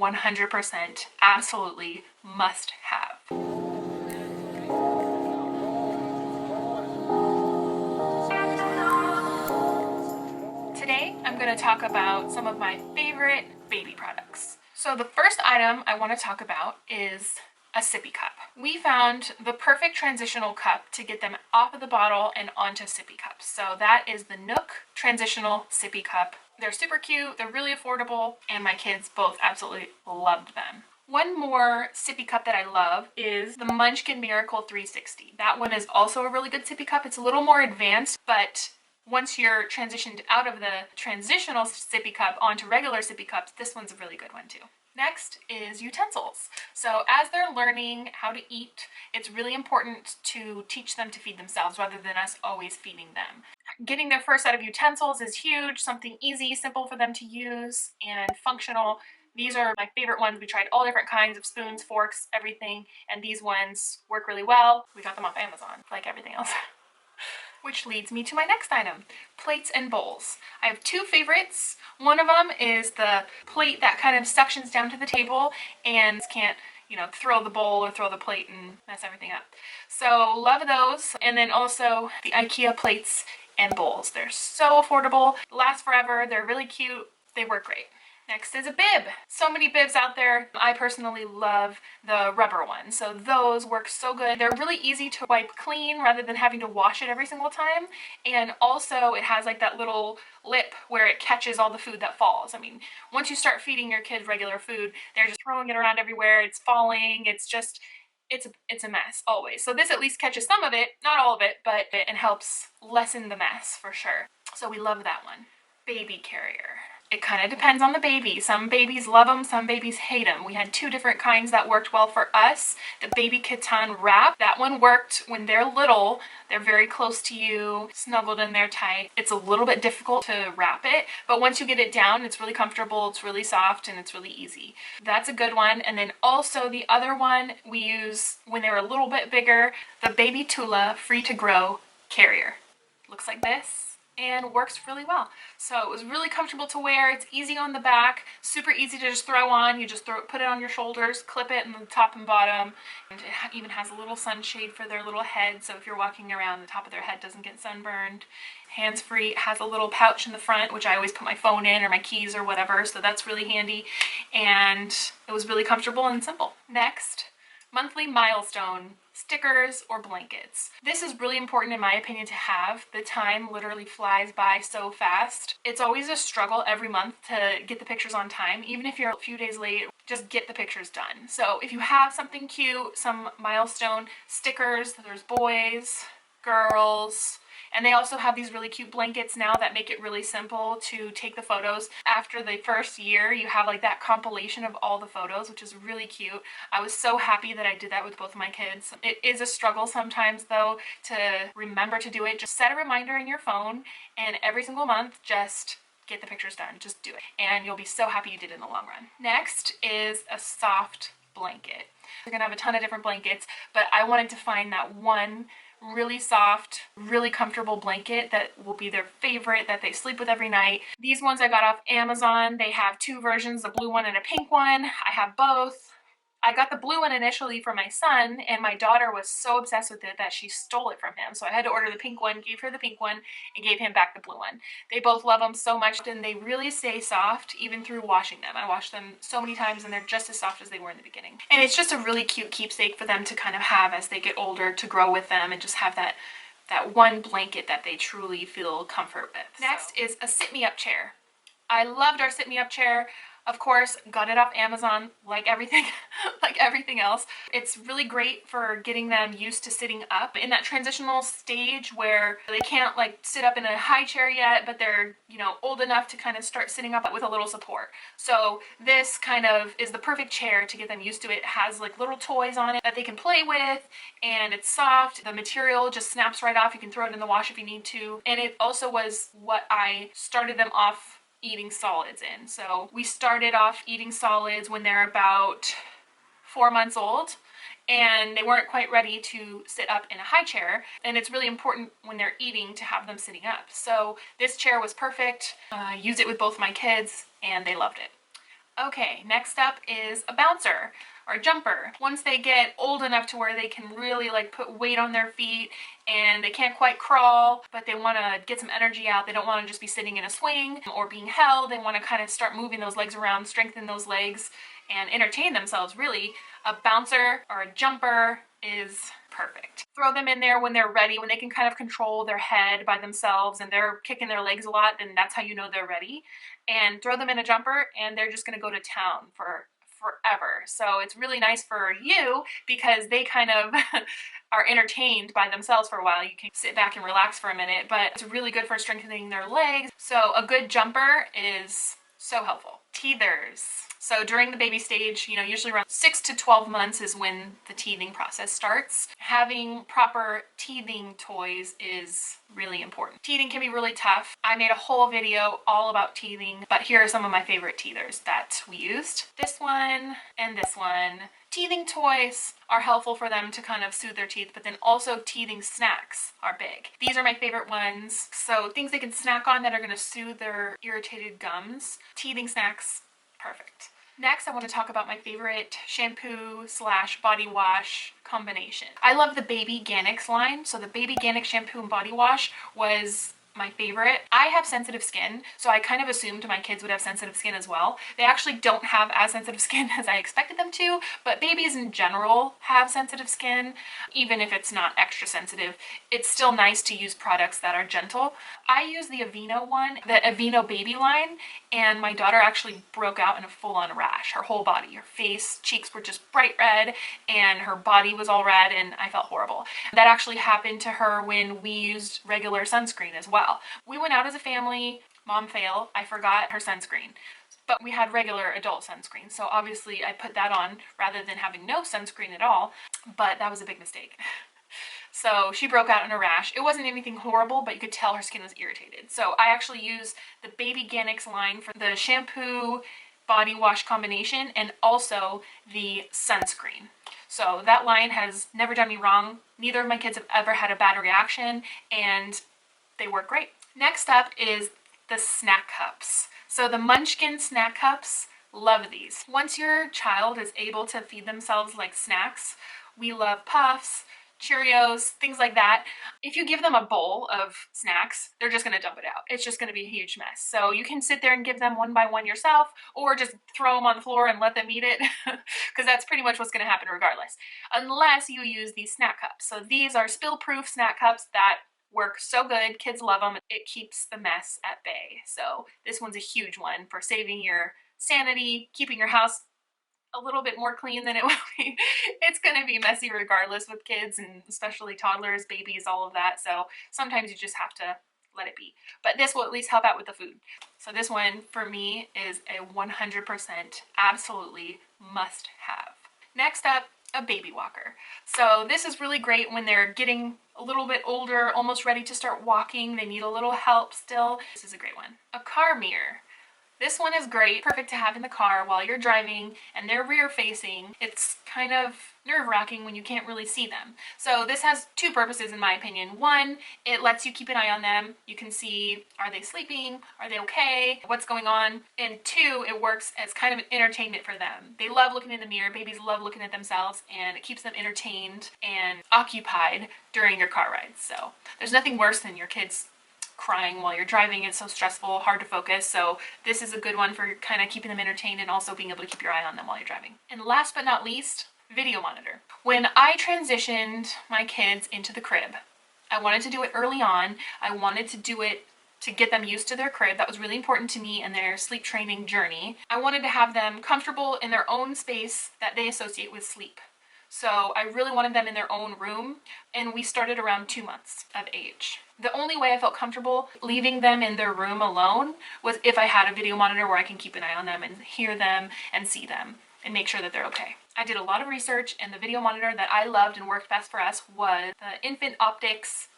100% absolutely must have. Today, I'm going to talk about some of my favorite baby products. So the first item I want to talk about is a sippy cup. We found the perfect transitional cup to get them off of the bottle and onto sippy cups. So that is the 𝗪𝗏 Transitional Sippy Cup. They're super cute, they're really affordable, and my kids both absolutely loved them. One more sippy cup that I love is the Munchkin Miracle 360. That one is also a really good sippy cup. It's a little more advanced, but once you're transitioned out of the transitional sippy cup onto regular sippy cups, this one's a really good one too. Next is utensils. So as they're learning how to eat, it's really important to teach them to feed themselves rather than us always feeding them. Getting their first set of utensils is huge, something easy, simple for them to use, and functional. These are my favorite ones. We tried all different kinds of spoons, forks, everything, and these ones work really well. We got them off Amazon, like everything else. Which leads me to my next item, plates and bowls. I have two favorites. One of them is the plate that kind of suctions down to the table and can't, throw the bowl or throw the plate and mess everything up. So love those. And then also the IKEA plates and bowls. They're so affordable, last forever, they're really cute, they work great. Next is a bib. So many bibs out there. I personally love the rubber ones. So those work so good. They're really easy to wipe clean rather than having to wash it every single time. And also it has like that little lip where it catches all the food that falls. I mean, once you start feeding your kids regular food, they're just throwing it around everywhere. It's falling. It's a mess always. So this at least catches some of it, not all of it, but it helps lessen the mess for sure. So we love that one. Baby carrier. It kind of depends on the baby. Some babies love them, some babies hate them. We had two different kinds that worked well for us. The baby Katan wrap, that one worked when they're little. They're very close to you, snuggled in there tight. It's a little bit difficult to wrap it, but once you get it down, it's really comfortable, it's really soft, and it's really easy. That's a good one. And then also the other one we use when they're a little bit bigger, the Baby Tula Free to Grow carrier. Looks like this and works really well. So it was really comfortable to wear. It's easy on the back, super easy to just throw on. You just put it on your shoulders, clip it in the top and bottom. And it even has a little sunshade for their little head, so if you're walking around, the top of their head doesn't get sunburned. Hands-free. It has a little pouch in the front, which I always put my phone in or my keys or whatever, so that's really handy. And it was really comfortable and simple. Next, monthly milestone stickers or blankets. This is really important in my opinion to have. The time literally flies by so fast. It's always a struggle every month to get the pictures on time. Even if you're a few days late, just get the pictures done. So if you have something cute, some milestone stickers, there's boys, girls, and they also have these really cute blankets now that make it really simple to take the photos. After the first year, you have like that compilation of all the photos, which is really cute. I was so happy that I did that with both of my kids. It is a struggle sometimes though to remember to do it. Just set a reminder in your phone and every single month just get the pictures done. Just do it. And you'll be so happy you did it in the long run. Next is a soft blanket. We're gonna have a ton of different blankets, but I wanted to find that one really soft, really comfortable blanket that will be their favorite, that they sleep with every night. These ones I got off Amazon. They have two versions, a blue one and a pink one. I have both. I got the blue one initially for my son, and my daughter was so obsessed with it that she stole it from him. So I had to order the pink one, gave her the pink one, and gave him back the blue one. They both love them so much, and they really stay soft even through washing them. I washed them so many times, and they're just as soft as they were in the beginning. And it's just a really cute keepsake for them to kind of have as they get older, to grow with them and just have that one blanket that they truly feel comfort with. Next is a sit-me-up chair. I loved our sit-me-up chair. Of course, got it off Amazon, like everything, like everything else. It's really great for getting them used to sitting up in that transitional stage where they can't like sit up in a high chair yet, but they're, old enough to kind of start sitting up with a little support. So this kind of is the perfect chair to get them used to it. It has like little toys on it that they can play with, and it's soft. The material just snaps right off. You can throw it in the wash if you need to. And it also was what I started them off eating solids in. So we started off eating solids when they're about 4 months old, and they weren't quite ready to sit up in a high chair, and it's really important when they're eating to have them sitting up. So this chair was perfect. Used it with both my kids and they loved it. Okay, next up is a bouncer or a jumper. Once they get old enough to where they can really like put weight on their feet and they can't quite crawl, but they want to get some energy out. They don't want to just be sitting in a swing or being held. They want to kind of start moving those legs around, strengthen those legs, and entertain themselves, really. A bouncer or a jumper is perfect. Throw them in there when they're ready, when they can kind of control their head by themselves and they're kicking their legs a lot, then that's how you know they're ready. And throw them in a jumper and they're just going to go to town for forever. So it's really nice for you because they kind of are entertained by themselves for a while. You can sit back and relax for a minute, but it's really good for strengthening their legs. So a good jumper is so helpful. Teethers. So during the baby stage, usually around 6 to 12 months is when the teething process starts. Having proper teething toys is really important. Teething can be really tough. I made a whole video all about teething, but here are some of my favorite teethers that we used. This one and this one. Teething toys are helpful for them to kind of soothe their teeth, but then also teething snacks are big. These are my favorite ones. So things they can snack on that are going to soothe their irritated gums. Teething snacks, perfect. Next, I want to talk about my favorite shampoo/body wash combination. I love the 𝗣𝗥𝗢𝗗𝗗𝗧 line. So the 𝗣𝗥𝗢𝗗𝗗𝗃 shampoo and body wash was my favorite. I have sensitive skin, so I kind of assumed my kids would have sensitive skin as well. They actually don't have as sensitive skin as I expected them to, but babies in general have sensitive skin. Even if it's not extra sensitive, it's still nice to use products that are gentle. I use the Aveeno one, the Aveeno baby line, and my daughter actually broke out in a full-on rash. Her whole body, her face, cheeks were just bright red, and her body was all red, and I felt horrible. That actually happened to her when we used regular sunscreen as well. We went out as a family, mom fail, I forgot her sunscreen. But we had regular adult sunscreen, so obviously I put that on rather than having no sunscreen at all, but that was a big mistake. So she broke out in a rash. It wasn't anything horrible, but you could tell her skin was irritated. So I actually use the 𝗣𝗥𝗢𝗗𝗃𝗃 line for the shampoo body wash combination and also the sunscreen. So that line has never done me wrong. Neither of my kids have ever had a bad reaction, and they work great. Next up is the snack cups. So the Munchkin snack cups, love these. Once your child is able to feed themselves like snacks, we love Puffs, Cheerios, things like that. If you give them a bowl of snacks, they're just going to dump it out. It's just going to be a huge mess. So you can sit there and give them one by one yourself, or just throw them on the floor and let them eat it, because that's pretty much what's going to happen regardless, unless you use these snack cups. So these are spill-proof snack cups that work so good. Kids love them. It keeps the mess at bay. So this one's a huge one for saving your sanity, keeping your house a little bit more clean than it will be. It's going to be messy regardless with kids, and especially toddlers, babies, all of that. So sometimes you just have to let it be. But this will at least help out with the food. So this one for me is a 100% absolutely must have. Next up, a baby walker. So this is really great when they're getting a little bit older, almost ready to start walking. They need a little help still. This is a great one. A car mirror. This one is great, perfect to have in the car while you're driving and they're rear facing. It's kind of nerve-wracking when you can't really see them. So this has two purposes in my opinion. One, it lets you keep an eye on them. You can see, are they sleeping? Are they okay? What's going on? And two, it works as kind of an entertainment for them. They love looking in the mirror. Babies love looking at themselves, and it keeps them entertained and occupied during your car rides. So there's nothing worse than your kids crying while you're driving. It's so stressful, hard to focus. So this is a good one for kind of keeping them entertained and also being able to keep your eye on them while you're driving. And last but not least, video monitor. When I transitioned my kids into the crib, I wanted to do it early on. I wanted to do it to get them used to their crib. That was really important to me in their sleep training journey. I wanted to have them comfortable in their own space that they associate with sleep. So I really wanted them in their own room, and we started around 2 months of age. The only way I felt comfortable leaving them in their room alone was if I had a video monitor where I can keep an eye on them and hear them and see them and make sure that they're okay. I did a lot of research, and the video monitor that I loved and worked best for us was the Infant Optics,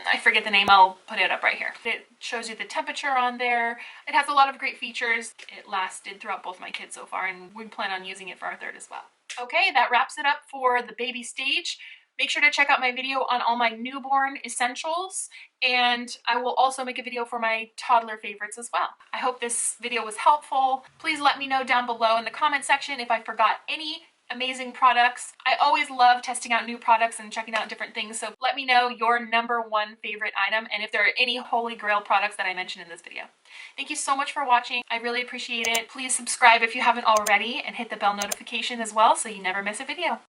I forget the name, I'll put it up right here. It shows you the temperature on there. It has a lot of great features. It lasted throughout both my kids so far, and we plan on using it for our third as well. Okay, that wraps it up for the baby stage. Make sure to check out my video on all my newborn essentials, and I will also make a video for my toddler favorites as well. I hope this video was helpful. Please let me know down below in the comment section if I forgot any amazing products. I always love testing out new products and checking out different things, so let me know your #1 favorite item and if there are any holy grail products that I mentioned in this video. Thank you so much for watching. I really appreciate it. Please subscribe if you haven't already and hit the bell notification as well so you never miss a video.